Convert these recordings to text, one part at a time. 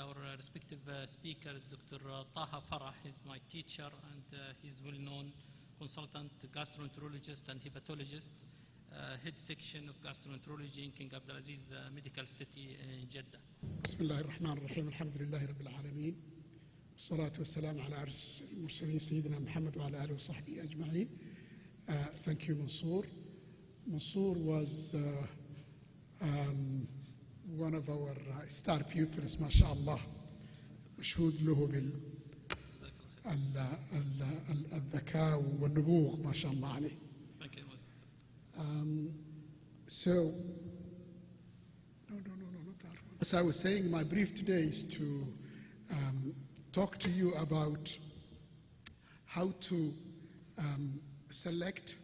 our respective speakers. Dr. Taha Farah is my teacher, and he's well-known consultant, gastroenterologist, and hepatologist, head section of gastroenterology in King Abdulaziz Medical City in Jeddah. بسم الله الرحمن الرحيم الحمد لله رب العالمين والصلاة والسلام على أشرف المرسلين سيدنا محمد وعلى آله وصحبه أجمعين. Thank you, Mansour. Mansour was one of our star pupils, ما شاء الله, مشهود له بالذكاء والنبوغ ما شاء الله عليه. Thank you, So, no, not that one. As I was saying, my brief today is to talk to you about how to select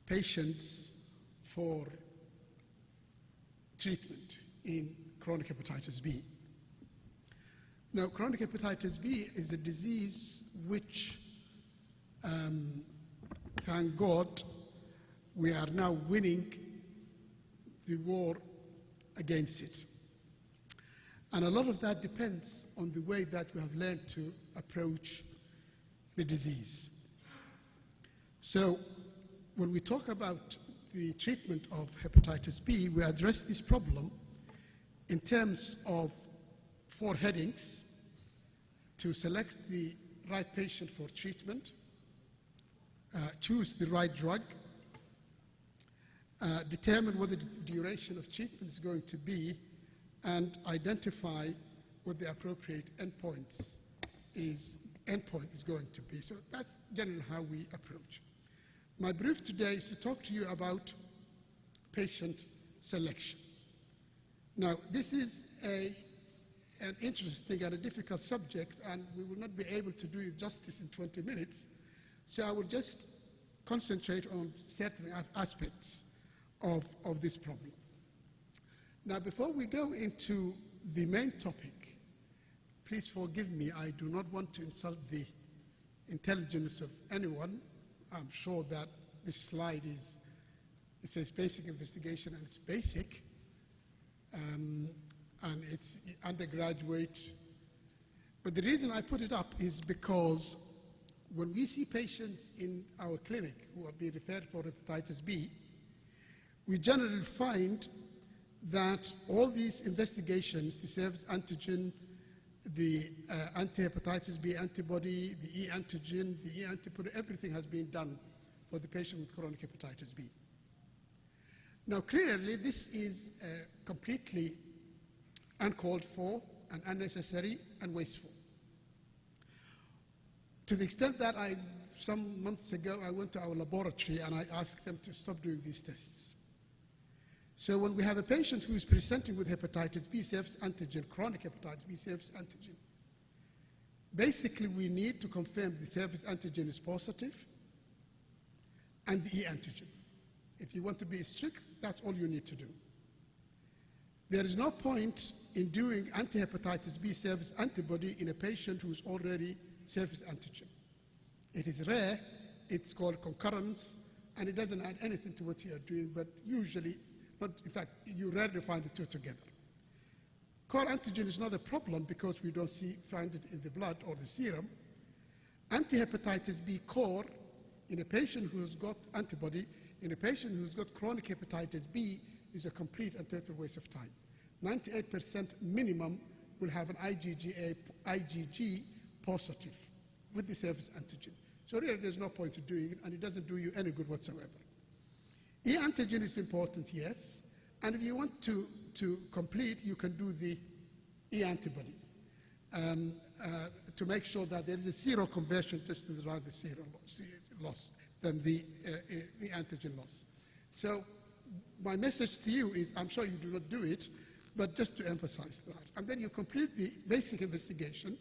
patients for treatment in chronic hepatitis B. Now, chronic hepatitis B is a disease which, thank God, we are now winning the war against it. And a lot of that depends on the way that we have learned to approach the disease. So when we talk about the treatment of hepatitis B, we address this problem in terms of 4 headings: to select the right patient for treatment, choose the right drug, determine what the duration of treatment is going to be, and identify what the appropriate endpoint is going to be. So that's generally how we approach. My brief today is to talk to you about patient selection. Now, this is an interesting and a difficult subject, and we will not be able to do it justice in 20 minutes, so I will just concentrate on certain aspects of this problem. Now, before we go into the main topic, please forgive me, I do not want to insult the intelligence of anyone. I'm sure that this slide it says basic investigation, and it's basic, and it's undergraduate. But the reason I put it up is because when we see patients in our clinic who are being referred for hepatitis B, we generally find that all these investigations, the surface antigen, the anti-hepatitis B antibody, the E antigen, the E antibody, everything has been done for the patient with chronic hepatitis B. Now, clearly, this is completely uncalled for and unnecessary and wasteful. To the extent that some months ago, I went to our laboratory and I asked them to stop doing these tests. So when we have a patient who is presenting with hepatitis B surface antigen, chronic hepatitis B surface antigen, basically we need to confirm the surface antigen is positive and the E antigen. If you want to be strict, that's all you need to do. There is no point in doing anti-hepatitis B surface antibody in a patient who is already surface antigen. It is rare, it's called concurrence, and it doesn't add anything to what you are doing, but usually, in fact, you rarely find the two together. Core antigen is not a problem because we don't find it in the blood or the serum. Anti-hepatitis B core in a patient who's got antibody, in a patient who's got chronic hepatitis B, is a complete and total waste of time. 98% minimum will have an IgG positive with the surface antigen. So really there's no point in doing it, and it doesn't do you any good whatsoever. E antigen is important, yes, and if you want to complete, you can do the E antibody to make sure that there is a seroconversion just to rather the serum loss than the antigen loss. So my message to you is, I'm sure you do not do it, but just to emphasize that. And then you complete the basic investigation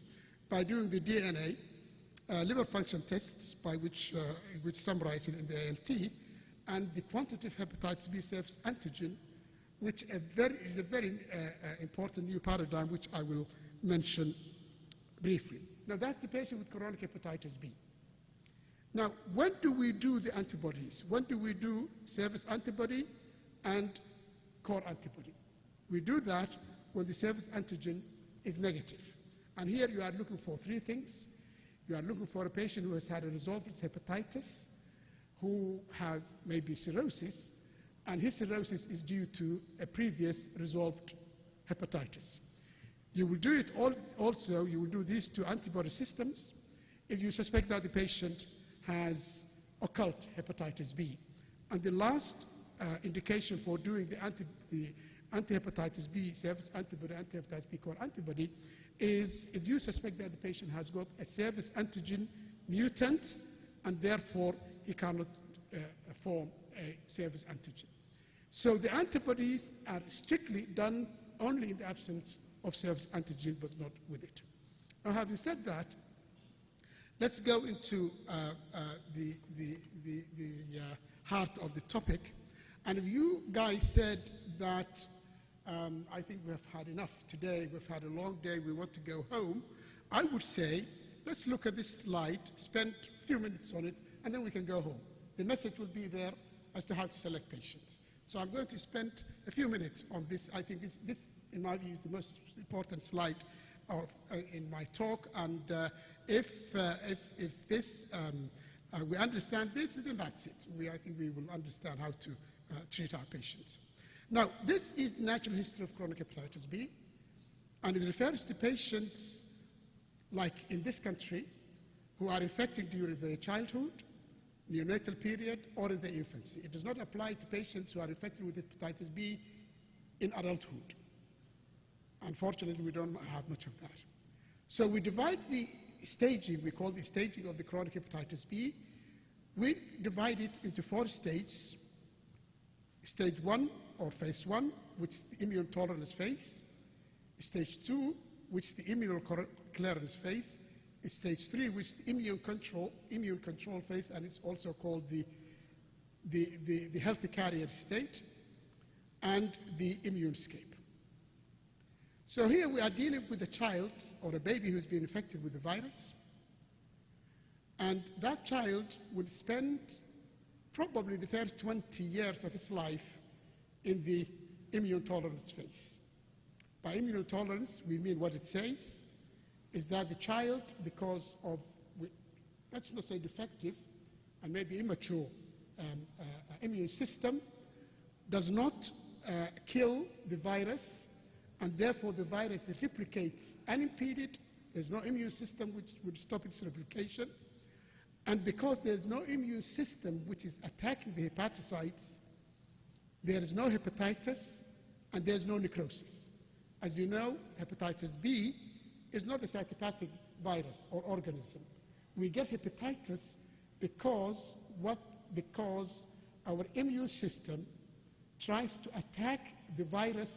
by doing the DNA, liver function tests, by which summarize it in the ALT, and the quantitative hepatitis B surface antigen, which is a very important new paradigm, which I will mention briefly. Now, that's the patient with chronic hepatitis B. Now, when do we do the antibodies? When do we do surface antibody and core antibody? We do that when the surface antigen is negative. And here you are looking for three things. You are looking for a patient who has had a resolved hepatitis, who has maybe cirrhosis, and his cirrhosis is due to a previous resolved hepatitis. You will do it also, you will do these two antibody systems if you suspect that the patient has occult hepatitis B. And the last indication for doing the anti-hepatitis B surface antibody, anti-hepatitis B core antibody, is if you suspect that the patient has got a surface antigen mutant, and therefore he cannot form a surface antigen. So the antibodies are strictly done only in the absence of surface antigen, but not with it. Now, having said that, let's go into the heart of the topic. And if you guys said that I think we have had enough today, we've had a long day, we want to go home, I would say let's look at this slide, spend a few minutes on it, and then we can go home. The message will be there as to how to select patients. So I'm going to spend a few minutes on this. I think this in my view, is the most important slide in my talk. And if we understand this, then that's it. I think we will understand how to treat our patients. Now, this is the natural history of chronic hepatitis B, and it refers to patients, like in this country, who are infected during their childhood, neonatal period, or in their infancy. It does not apply to patients who are infected with hepatitis B in adulthood. Unfortunately, we don't have much of that. So we divide the staging, we call the staging of the chronic hepatitis B, we divide it into 4 stages. Stage 1, or phase 1, which is the immune tolerance phase. Stage 2, which is the immunoclearance phase. Stage 3, which is the immune control phase, and it's also called the healthy carrier state, and the immune escape. So here we are dealing with a child or a baby who's been infected with the virus, and that child will spend probably the first 20 years of his life in the immune tolerance phase. By immune tolerance, we mean what it says, is that the child, because of, let's not say defective and maybe immature immune system, does not kill the virus, and therefore the virus replicates unimpeded. There's no immune system which would stop its replication. And because there's no immune system which is attacking the hepatocytes, there is no hepatitis and there's no necrosis. As you know, hepatitis B is not a cytopathic virus or organism. We get hepatitis because our immune system tries to attack the virus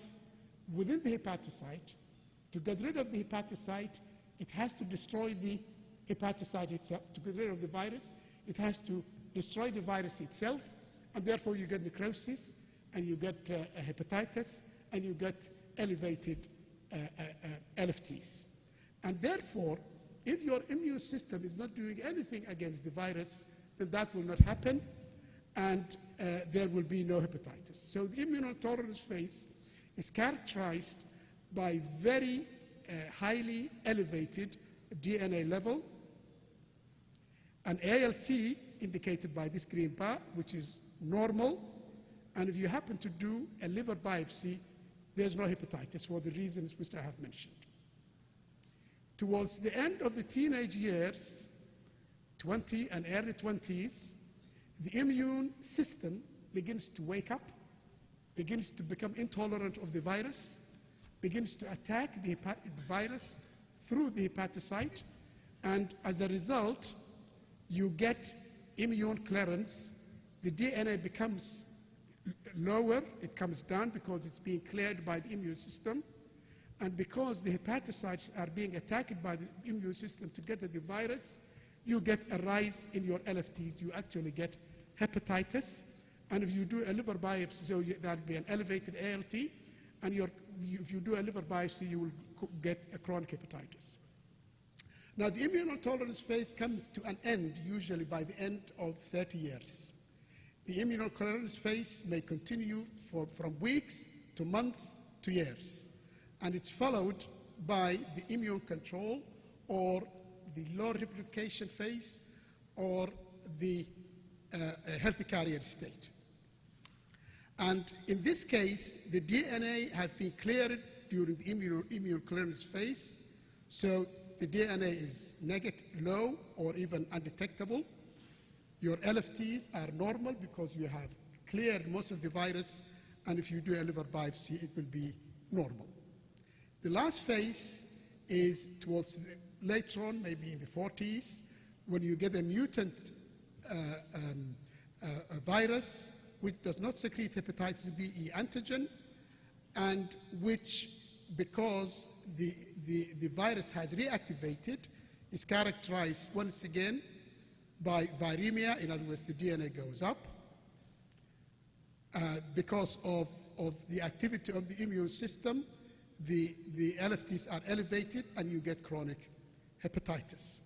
within the hepatocyte. To get rid of the hepatocyte, it has to destroy the hepatocyte itself. To get rid of the virus, it has to destroy the virus itself, and therefore you get necrosis, and you get hepatitis, and you get elevated LFTs. And therefore, if your immune system is not doing anything against the virus, then that will not happen, and there will be no hepatitis. So the immunotolerance phase is characterized by very highly elevated DNA level, an ALT indicated by this green bar, which is normal, and if you happen to do a liver biopsy, there's no hepatitis for the reasons which I have mentioned. Towards the end of the teenage years, 20 and early 20s, the immune system begins to wake up, begins to become intolerant of the virus, begins to attack the virus through the hepatocyte, and as a result, you get immune clearance. The DNA becomes lower, it comes down because it's being cleared by the immune system, and because the hepatocytes are being attacked by the immune system to get at the virus, you get a rise in your LFTs. You actually get hepatitis, and if you do a liver biopsy, so that will be an elevated ALT, and if you do a liver biopsy, you will get a chronic hepatitis. Now, the immunotolerance phase comes to an end, usually by the end of 30 years. The immunoclearance phase may continue from weeks to months to years, and it's followed by the immune control or the low replication phase or the healthy carrier state. And in this case, the DNA has been cleared during the immune clearance phase, so the DNA is negative, low, or even undetectable. Your LFTs are normal because you have cleared most of the virus, and if you do a liver biopsy, it will be normal. The last phase is towards later on, maybe in the 40s, when you get a mutant virus which does not secrete hepatitis B E antigen, and which, because the virus has reactivated, is characterized once again by viremia. In other words, the DNA goes up because of the activity of the immune system. The LFTs are elevated, and you get chronic hepatitis.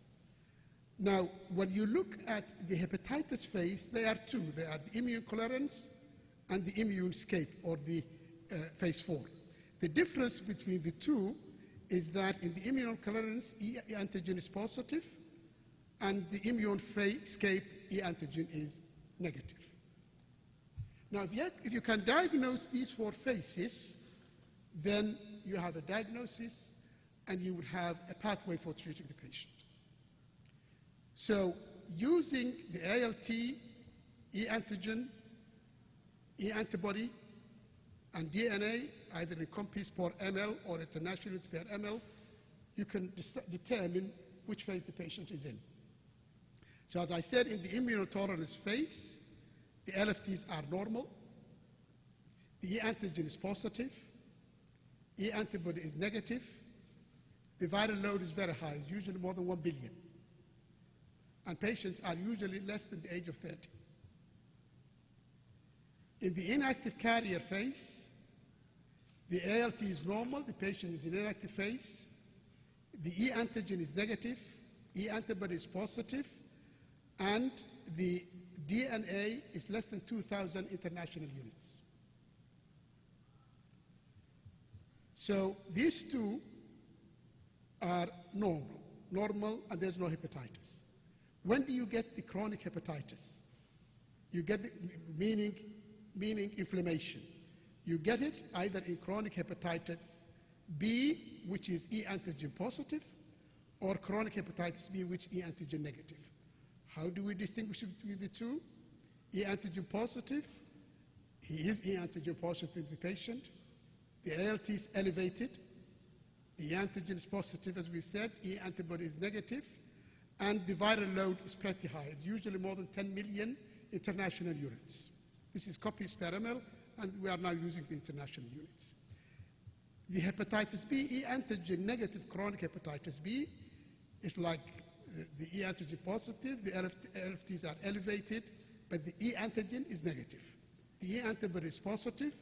Now, when you look at the hepatitis phase, there are two. There are the immune clearance and the immune escape, or the phase 4. The difference between the two is that in the immune clearance, E antigen is positive, and the immune escape, E antigen is negative. Now, if you can diagnose these 4 phases, then you have a diagnosis, and you would have a pathway for treating the patient. So using the ALT, E antigen, E antibody, and DNA, either in copies per ml or international units per ml, you can determine which phase the patient is in. So as I said, in the immunotolerance phase, the LFTs are normal, the E antigen is positive, E antibody is negative, the viral load is very high, usually more than 1 billion. And patients are usually less than the age of 30. In the inactive carrier phase, the ALT is normal, the patient is in inactive phase, the E antigen is negative, E antibody is positive, and the DNA is less than 2,000 international units. So these two are normal, and there's no hepatitis. When do you get the chronic hepatitis? You get the, meaning inflammation. You get it either in chronic hepatitis B, which is E antigen positive, or chronic hepatitis B, which is E antigen negative. How do we distinguish between the two? E antigen positive, he is E antigen positive in the patient. The ALT is elevated. The E antigen is positive, as we said. E antibody is negative. And the viral load is pretty high. It's usually more than 10 million international units. This is copies per ml, and we are now using the international units. The hepatitis B, E antigen negative chronic hepatitis B, is like the E antigen positive. The LFTs are elevated, but the E antigen is negative. The E antibody is positive,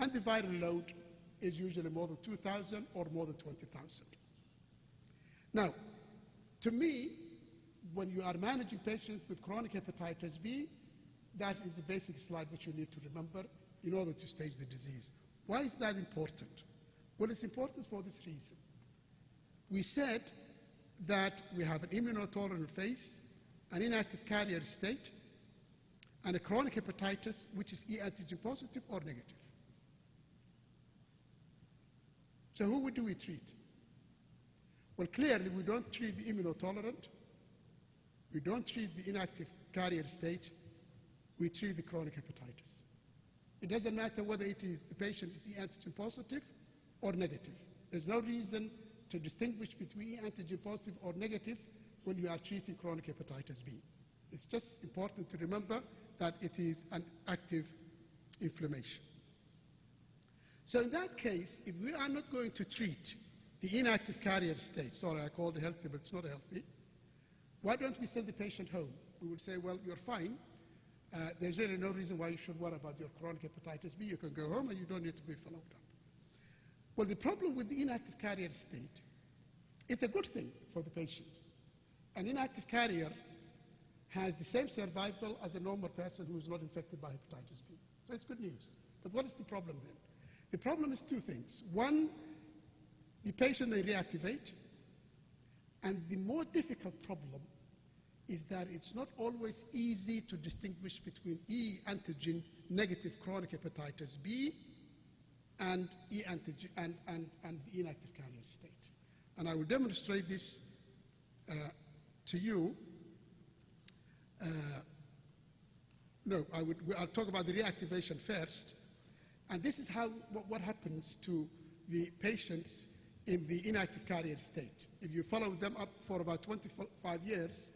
and the viral load is usually more than 2,000 or more than 20,000. Now, to me, when you are managing patients with chronic hepatitis B, that is the basic slide which you need to remember in order to stage the disease. Why is that important? Well, it's important for this reason. We said that we have an immunotolerant phase, an inactive carrier state, and a chronic hepatitis which is E antigen positive or negative. So who do we treat? Well, clearly we don't treat the immunotolerant, we don't treat the inactive carrier state, we treat the chronic hepatitis. It doesn't matter whether it is the patient is E antigen positive or negative. There's no reason to distinguish between E antigen positive or negative when you are treating chronic hepatitis B. It's just important to remember that it is an active inflammation. So in that case, if we are not going to treat the inactive carrier state, sorry, I called it healthy, but it's not healthy, why don't we send the patient home? We would say, well, you're fine. There's really no reason why you should worry about your chronic hepatitis B. You can go home and you don't need to be followed up. Well, the problem with the inactive carrier state, it's a good thing for the patient. An inactive carrier has the same survival as a normal person who is not infected by hepatitis B. So it's good news. But what is the problem then? The problem is two things. One, The patient may reactivate, and the more difficult problem is that it's not always easy to distinguish between E antigen negative chronic hepatitis B and E antigen and the inactive carrier state. And I will demonstrate this to you. I'll talk about the reactivation first. And this is what happens to the patients in the inactive carrier state. If you follow them up for about 25 years,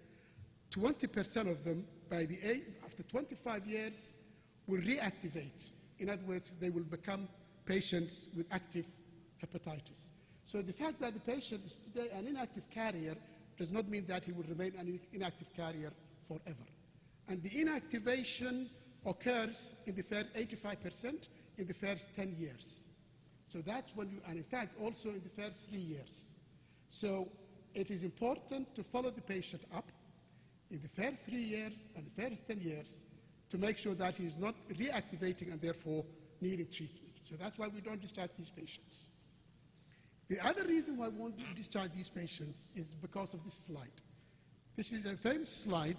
20% of them, after 25 years, will reactivate. In other words, they will become patients with active hepatitis. So the fact that the patient is today an inactive carrier does not mean that he will remain an inactive carrier forever. And the inactivation occurs in the first 85% in the first 10 years. So that's when and in fact also in the first 3 years. So it is important to follow the patient up in the first 3 years and the first 10 years to make sure that he is not reactivating and therefore needing treatment. So that's why we don't discharge these patients. The other reason why we won't discharge these patients is because of this slide. This is a famous slide.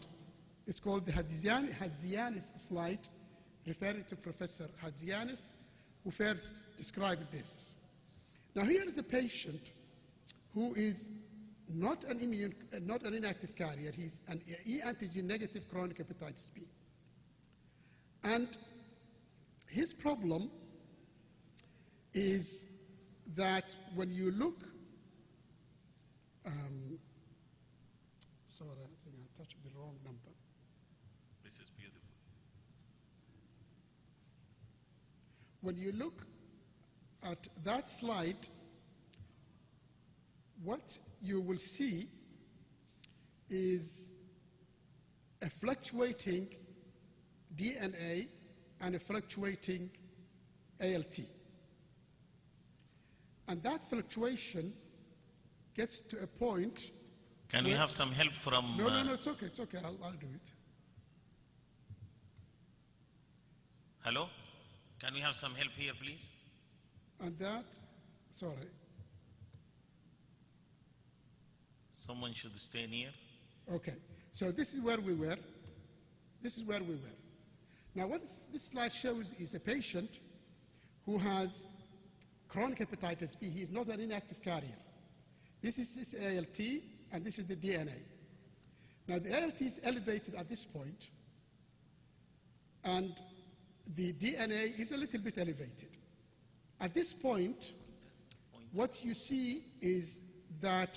It's called the Hadzianis slide, referring to Professor Hadzianis, who first described this. Now here is a patient who is not an inactive carrier. He's an E antigen negative chronic hepatitis B. And his problem is that when you look, sorry, I think I touched the wrong number. This is beautiful. When you look at that slide, what you will see is a fluctuating DNA and a fluctuating ALT. And that fluctuation gets to a point. Can we have some help from... No, it's okay, I'll do it. Hello? Can we have some help here, please? And that, sorry. Someone should stay near. Okay, so this is where we were. Now what this slide shows is a patient who has chronic hepatitis B. He is not an inactive carrier. This is his ALT, and this is the DNA. Now the ALT is elevated at this point, and the DNA is a little bit elevated. At this point, what you see is that,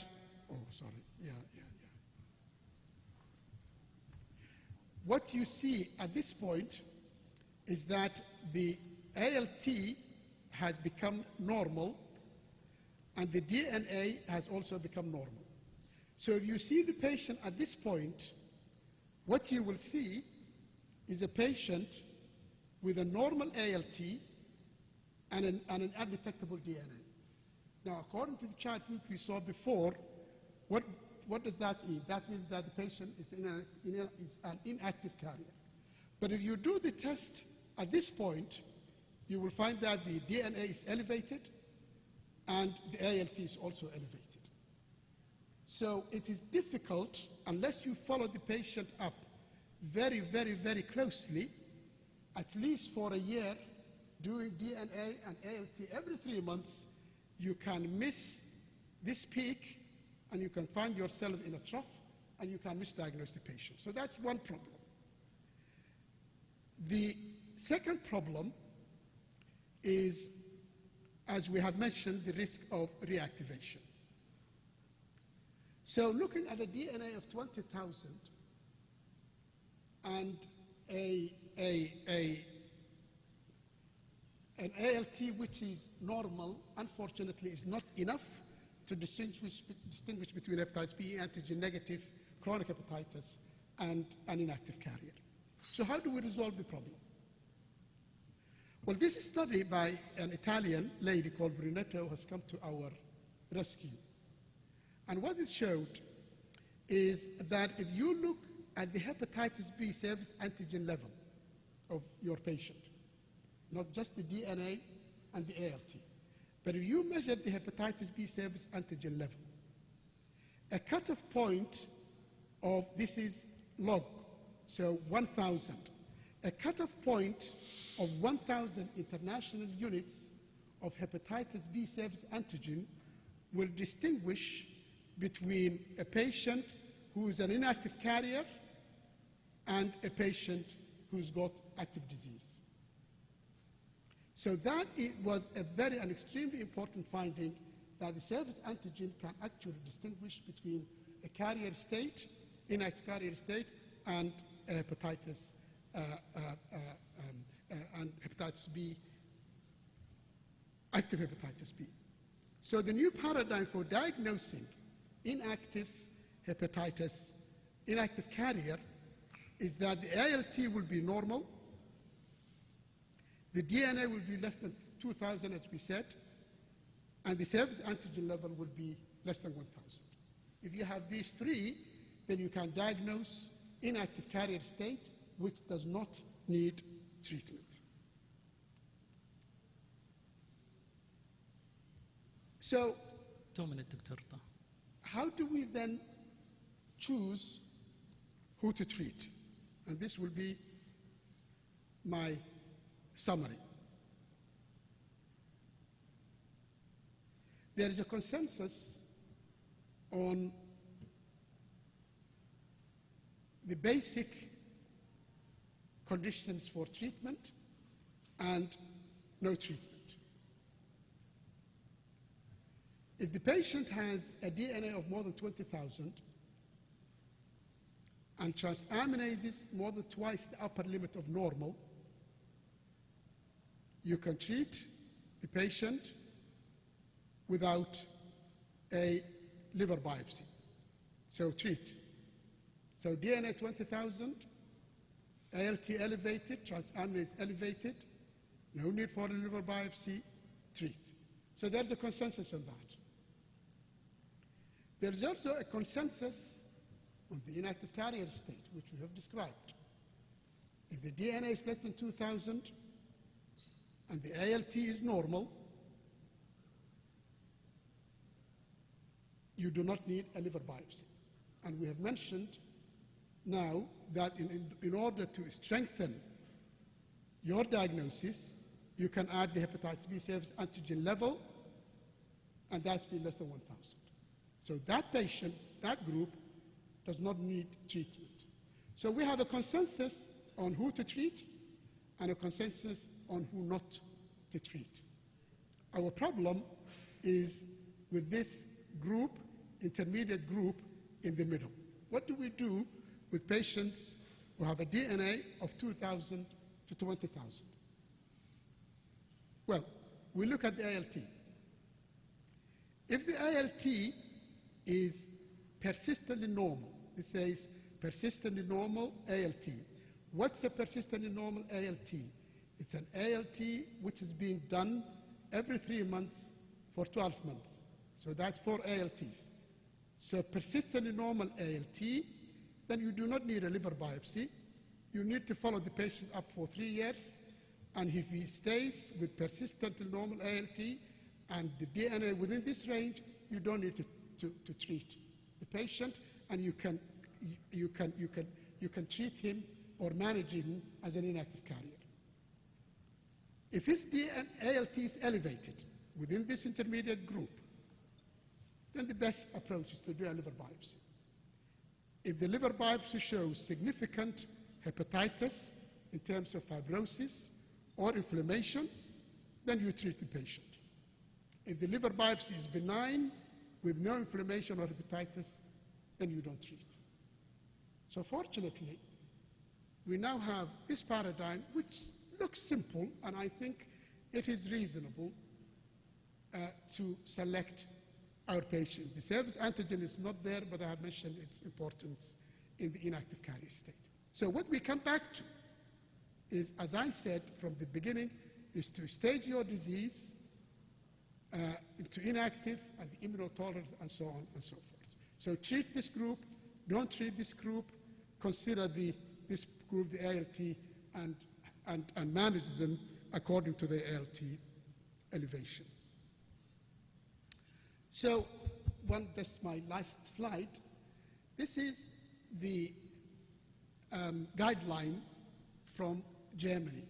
What you see at this point is that the ALT has become normal, and the DNA has also become normal. So if you see the patient at this point, what you will see is a patient with a normal ALT and an undetectable DNA. Now, according to the chart we saw before, what does that mean? That means that the patient is an inactive carrier. But if you do the test at this point, you will find that the DNA is elevated and the ALT is also elevated. So it is difficult, unless you follow the patient up very, very, very closely, at least for a year, doing DNA and ALT every 3 months, you can miss this peak and you can find yourself in a trough and you can misdiagnose the patient. So that's one problem. The second problem is, as we have mentioned, the risk of reactivation. So looking at a DNA of 20,000 and an ALT which is normal, unfortunately, is not enough to distinguish between hepatitis B antigen negative chronic hepatitis and an inactive carrier. So how do we resolve the problem? Well, this study by an Italian lady called Brunetto has come to our rescue. And what it showed is that if you look at the hepatitis B surface antigen level of your patient, not just the DNA and the ALT, But if you measure the hepatitis B surface antigen level, a cutoff point of, this is log, so 1,000. A cutoff point of 1,000 international units of hepatitis B surface antigen will distinguish between a patient who is an inactive carrier and a patient who's got active disease. So that was a very and extremely important finding, that the surface antigen can actually distinguish between a carrier state, inactive carrier state, and hepatitis B, active hepatitis B. So the new paradigm for diagnosing inactive hepatitis, inactive carrier, is that the ALT will be normal, the DNA will be less than 2,000, as we said, and the surface antigen level will be less than 1,000. If you have these three, then you can diagnose inactive carrier state, which does not need treatment. So, 2 minutes, Dr. Taha. how do we then choose who to treat? And this will be my summary. There is a consensus on the basic conditions for treatment and no treatment. If the patient has a DNA of more than 20,000 and transaminases more than twice the upper limit of normal, you can treat the patient without a liver biopsy. So treat. So DNA 20,000, ALT elevated, transaminase elevated, no need for a liver biopsy, treat. So there's a consensus on that. There's also a consensus on the inactive carrier state, which we have described. If the DNA is less than 2,000 and the ALT is normal, you do not need a liver biopsy. And we have mentioned now that in order to strengthen your diagnosis, you can add the hepatitis B surface antigen level, and that's be less than 1,000. So that patient, that group, does not need treatment. So we have a consensus on who to treat and a consensus on who not to treat. Our problem is with this group, intermediate group in the middle. What do we do with patients who have a DNA of 2,000 to 20,000? Well, we look at the ALT. If the ALT is persistently normal, it says persistently normal ALT. What's a persistently normal ALT? It's an ALT which is being done every 3 months for 12 months. So that's 4 ALTs. So persistently normal ALT, then you do not need a liver biopsy. You need to follow the patient up for 3 years, and if he stays with persistently normal ALT and the DNA within this range, you don't need to treat the patient, and you can treat him or manage him as an inactive carrier. If his ALT is elevated within this intermediate group, then the best approach is to do a liver biopsy. If the liver biopsy shows significant hepatitis in terms of fibrosis or inflammation, then you treat the patient. If the liver biopsy is benign with no inflammation or hepatitis, then you don't treat. So fortunately, we now have this paradigm which looks simple, and I think it is reasonable to select our patient. The surface antigen is not there, but I have mentioned its importance in the inactive carrier state. So what we come back to is, as I said from the beginning, is to stage your disease into inactive and the immunotolerant and so on and so forth. So treat this group, don't treat this group, consider this group, the ALT, and manage them according to the ALT elevation. So, that's my last slide. This is the guideline from Germany.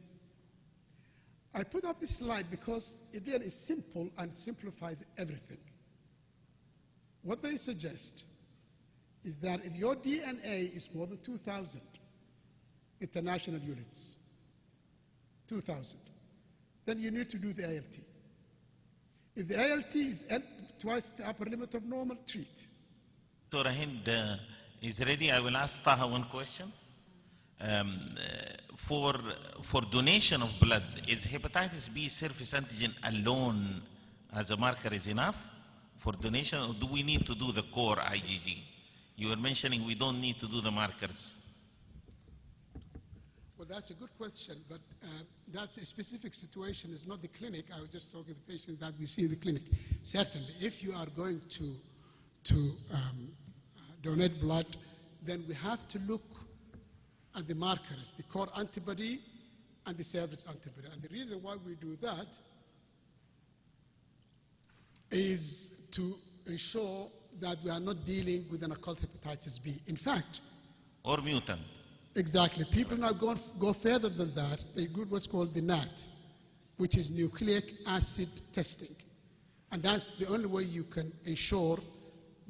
I put up this slide because it really is simple and simplifies everything. What they suggest is that if your DNA is more than 2,000 international units, 2,000, then you need to do the ALT. If the ALT is twice the upper limit of normal, treat. Dr. Hind is ready. I will ask Taha one question. For donation of blood, is hepatitis B surface antigen alone as a marker is enough for donation, or do we need to do the core IgG? You were mentioning we don't need to do the markers. Well, that's a good question, but that's a specific situation. It's not the clinic. I was just talking to the patient that we see in the clinic. Certainly, if you are going to donate blood, then we have to look at the markers, the core antibody and the surface antibody. And the reason why we do that is to ensure that we are not dealing with an occult hepatitis B. In fact, or mutant. Exactly. People now go further than that. They do what's called the NAT, which is nucleic acid testing. And that's the only way you can ensure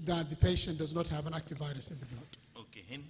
that the patient does not have an active virus in the blood. Okay, Hind.